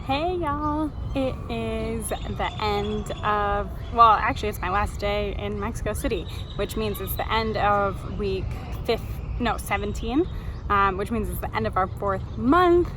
Hey y'all, it is the end of, well actually it's my last day in Mexico City, which means it's the end of week 17, which means it's the end of our 4th month,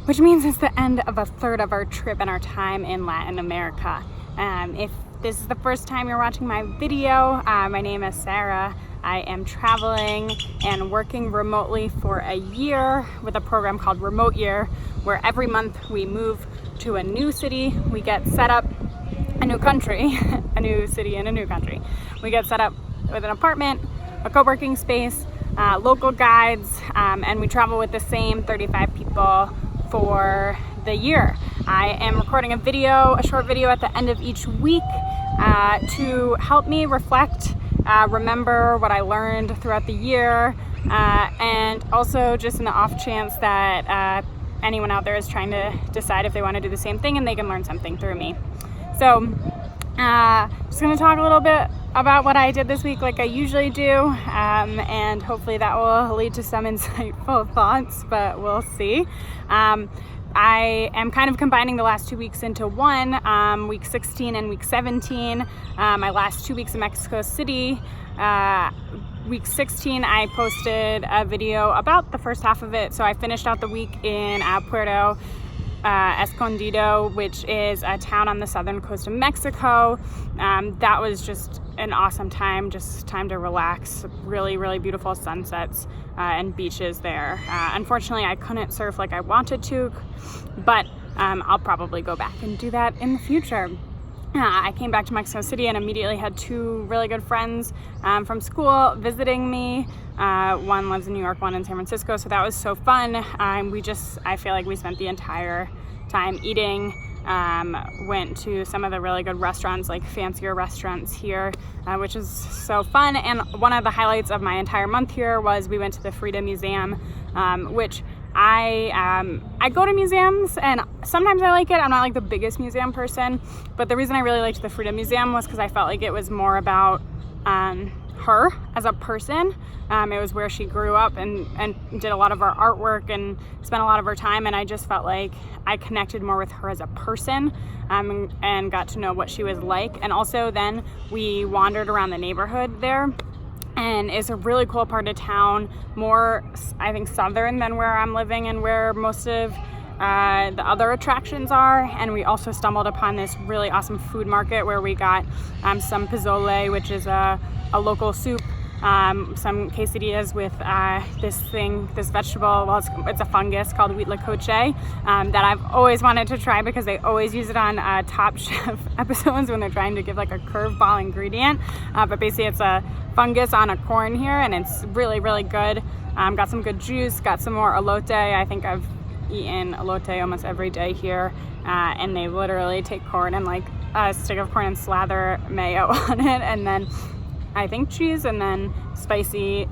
which means it's the end of a third of our trip and our time in Latin America. If this is the first time you're watching my video, my name is Sarah. I am traveling and working remotely for a year with a program called Remote Year, where every month we move to a new city, we get set up, a new country, a new city and a new country. We get set up with an apartment, a co-working space, local guides, and we travel with the same 35 people for the year. I am recording a short video at the end of each week to help me reflect, remember what I learned throughout the year, and also just in the off chance that anyone out there is trying to decide if they want to do the same thing and they can learn something through me. So just going to talk a little bit about what I did this week like I usually do, and hopefully that will lead to some insightful thoughts, but we'll see. I am kind of combining the last 2 weeks into one, week 16 and week 17. My last 2 weeks in Mexico City. Week 16, I posted a video about the first half of it. So I finished out the week in Puerto Escondido, which is a town on the southern coast of Mexico. That was just an awesome time, just time to relax. Really, really beautiful sunsets and beaches there. Unfortunately, I couldn't surf like I wanted to, but I'll probably go back and do that in the future. I came back to Mexico City and immediately had 2 really good friends from school visiting me. One lives in New York, one in San Francisco, so that was so fun. I feel like we spent the entire time eating, went to some of the really good restaurants, like fancier restaurants here, which is so fun. And one of the highlights of my entire month here was we went to the Frida Museum, which I go to museums and sometimes I like it. I'm not like the biggest museum person, but the reason I really liked the Frida Museum was because I felt like it was more about her as a person. It was where she grew up and did a lot of her artwork and spent a lot of her time, and I just felt like I connected more with her as a person, and got to know what she was like. And also then we wandered around the neighborhood there, and it's a really cool part of town, more I think southern than where I'm living and where most of the other attractions are. And we also stumbled upon this really awesome food market where we got some pozole, which is a local soup, some quesadillas with this vegetable, well it's a fungus called huitlacoche, that I've always wanted to try because they always use it on Top Chef episodes when they're trying to give like a curveball ingredient, but basically it's a fungus on a corn here, and it's really, really good. Got some good juice, got some more elote. I think I've eaten elote almost every day here, and they literally take corn and like a stick of corn and slather mayo on it, and then I think cheese, and then spicy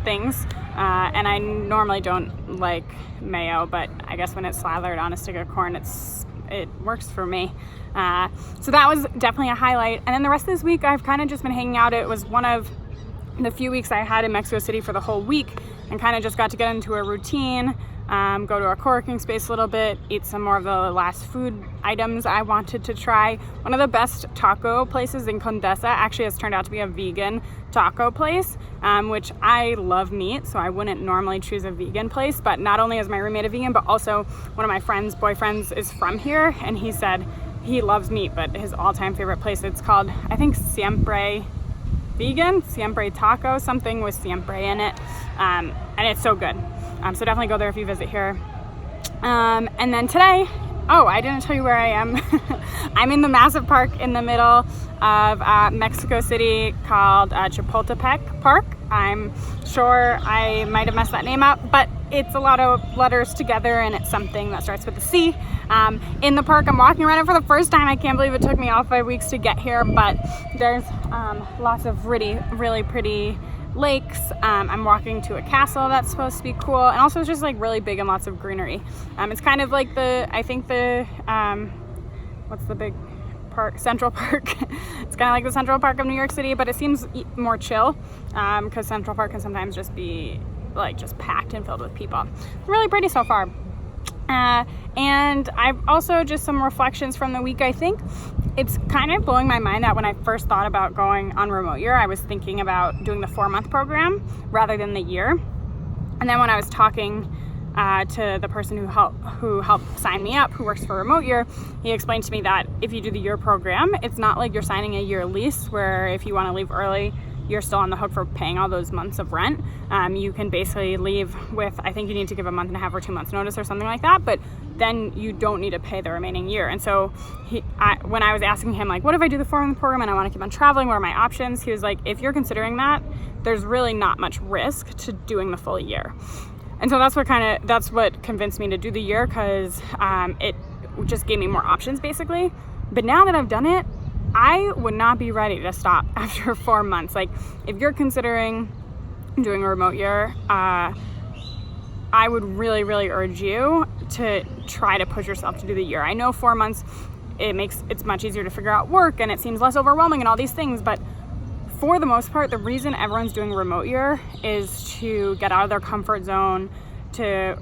things. And I normally don't like mayo, but I guess when it's slathered on a stick of corn, it works for me. So that was definitely a highlight. And then the rest of this week, I've kind of just been hanging out. It was one of the few weeks I had in Mexico City for the whole week, and kind of just got to get into a routine, go to a co-working space a little bit, eat some more of the last food items I wanted to try. One of the best taco places in Condesa actually has turned out to be a vegan taco place, which I love meat, so I wouldn't normally choose a vegan place, but not only is my roommate a vegan, but also one of my friend's boyfriends is from here, and he said he loves meat, but his all-time favorite place, it's called, I think, Siempre Vegan, Siempre Taco, something with siempre in it, and it's so good. So definitely go there if you visit here. And then today, I didn't tell you where I am. I'm in the massive park in the middle of Mexico City called Chapultepec Park. I'm sure I might have messed that name up, but it's a lot of letters together and it's something that starts with a C. In the park, I'm walking around it for the first time. I can't believe it took me all 5 weeks to get here, but there's lots of really pretty lakes. I'm walking to a castle that's supposed to be cool, and also it's just like really big and lots of greenery. It's kind of like what's the big park? Central Park. It's kind of like the Central Park of New York City, but it seems more chill, because Central Park can sometimes just be like just packed and filled with people. Really pretty so far. And I've also just some reflections from the week. I think it's kind of blowing my mind that when I first thought about going on remote year, I was thinking about doing the 4-month program rather than the year. And then when I was talking to the person who helped sign me up, who works for remote year, he explained to me that if you do the year program, it's not like you're signing a year lease where if you want to leave early, you're still on the hook for paying all those months of rent. You can basically leave with, I think you need to give a month and a half or 2 months notice or something like that, but then you don't need to pay the remaining year. And so when I was asking him, like, what if I do the 4-month program and I want to keep on traveling, what are my options? He was like, if you're considering that, there's really not much risk to doing the full year. And so that's what convinced me to do the year, because it just gave me more options basically. But now that I've done it, I would not be ready to stop after 4 months. Like, if you're considering doing a remote year, I would really, really urge you to try to push yourself to do the year. I know 4 months, it's much easier to figure out work and it seems less overwhelming and all these things, but for the most part, the reason everyone's doing remote year is to get out of their comfort zone, to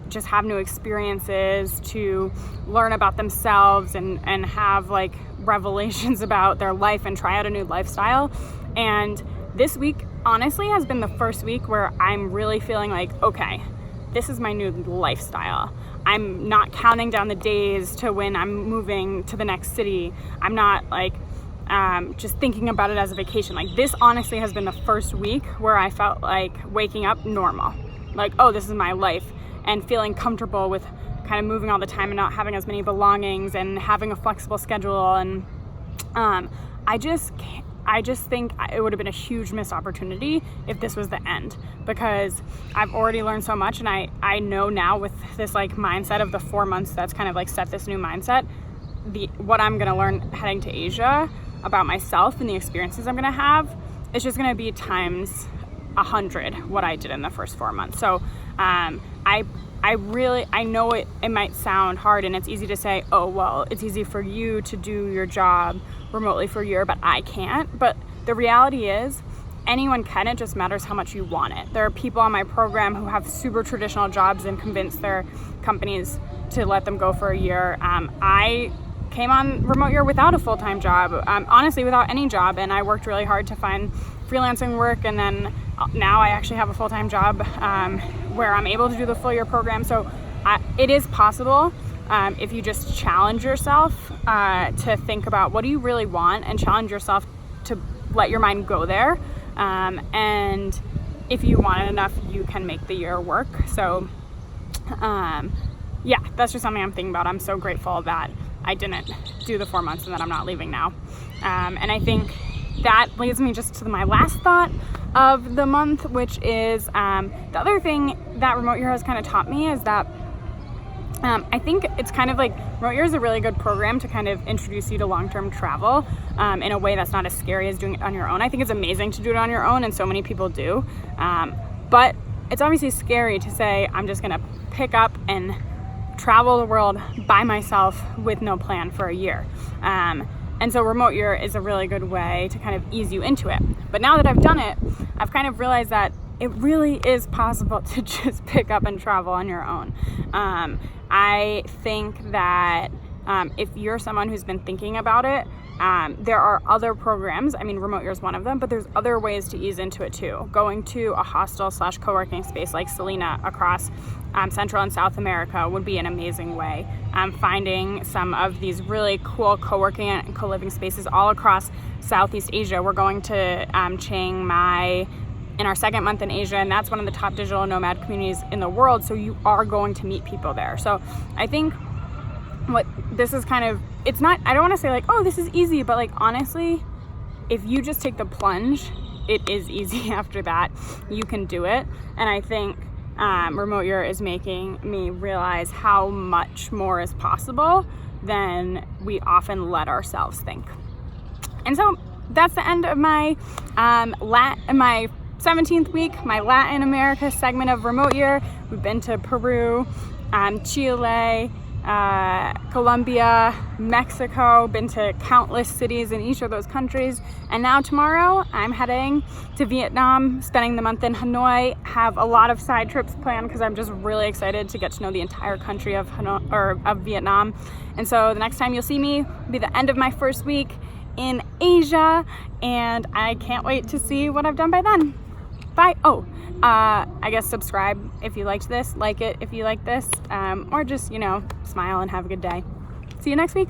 just have new experiences, to learn about themselves and have like revelations about their life and try out a new lifestyle. And this week honestly has been the first week where I'm really feeling like, okay, this is my new lifestyle. I'm not counting down the days to when I'm moving to the next city. I'm not like just thinking about it as a vacation. Like, this honestly has been the first week where I felt like waking up normal. Like, oh, this is my life, and feeling comfortable with kind of moving all the time and not having as many belongings and having a flexible schedule. And I just think it would have been a huge missed opportunity if this was the end, because I've already learned so much. And I know now with this like mindset of the 4 months that's kind of like set this new mindset, what I'm going to learn heading to Asia about myself and the experiences I'm going to have, it's just going to be times 100 what I did in the first 4 months. So I know it might sound hard, and it's easy to say, oh, well, it's easy for you to do your job remotely for a year, but I can't. But the reality is anyone can. It just matters how much you want it. There are people on my program who have super traditional jobs and convince their companies to let them go for a year. I came on remote year without a full-time job, honestly without any job, and I worked really hard to find freelancing work, and then now I actually have a full-time job where I'm able to do the full year program. So it is possible if you just challenge yourself to think about what do you really want, and challenge yourself to let your mind go there, and if you want it enough, you can make the year work. So yeah, that's just something I'm thinking about. I'm so grateful that I didn't do the 4 months and that I'm not leaving now. And I think that leads me just to my last thought of the month, which is the other thing that remote year has kind of taught me is that I think it's kind of like remote year is a really good program to kind of introduce you to long-term travel in a way that's not as scary as doing it on your own. I think it's amazing to do it on your own, and so many people do. But it's obviously scary to say, I'm just gonna pick up and travel the world by myself with no plan for a year. And so remote year is a really good way to kind of ease you into it. But now that I've done it, I've kind of realized that it really is possible to just pick up and travel on your own. I think that if you're someone who's been thinking about it, there are other programs. I mean, remote year is one of them, but there's other ways to ease into it too. Going to a hostel / co-working space like Selena across Central and South America would be an amazing way. Finding some of these really cool co-working and co-living spaces all across Southeast Asia. We're going to Chiang Mai in our second month in Asia, and that's one of the top digital nomad communities in the world. So you are going to meet people there. So I think what this is kind of, it's not, I don't want to say like, oh, this is easy, but like honestly, if you just take the plunge, it is easy after that. You can do it. And I think remote year is making me realize how much more is possible than we often let ourselves think. And so that's the end of my my 17th week, my Latin America segment of remote year. We've been to Peru, Chile, Colombia, Mexico, been to countless cities in each of those countries. And now tomorrow I'm heading to Vietnam, spending the month in Hanoi, have a lot of side trips planned because I'm just really excited to get to know the entire country of Hanoi, or of Vietnam. And so the next time you'll see me will be the end of my first week in Asia, and I can't wait to see what I've done by then. Bye. Oh, I guess subscribe if you liked this, like it if you like this, or just, smile and have a good day. See you next week.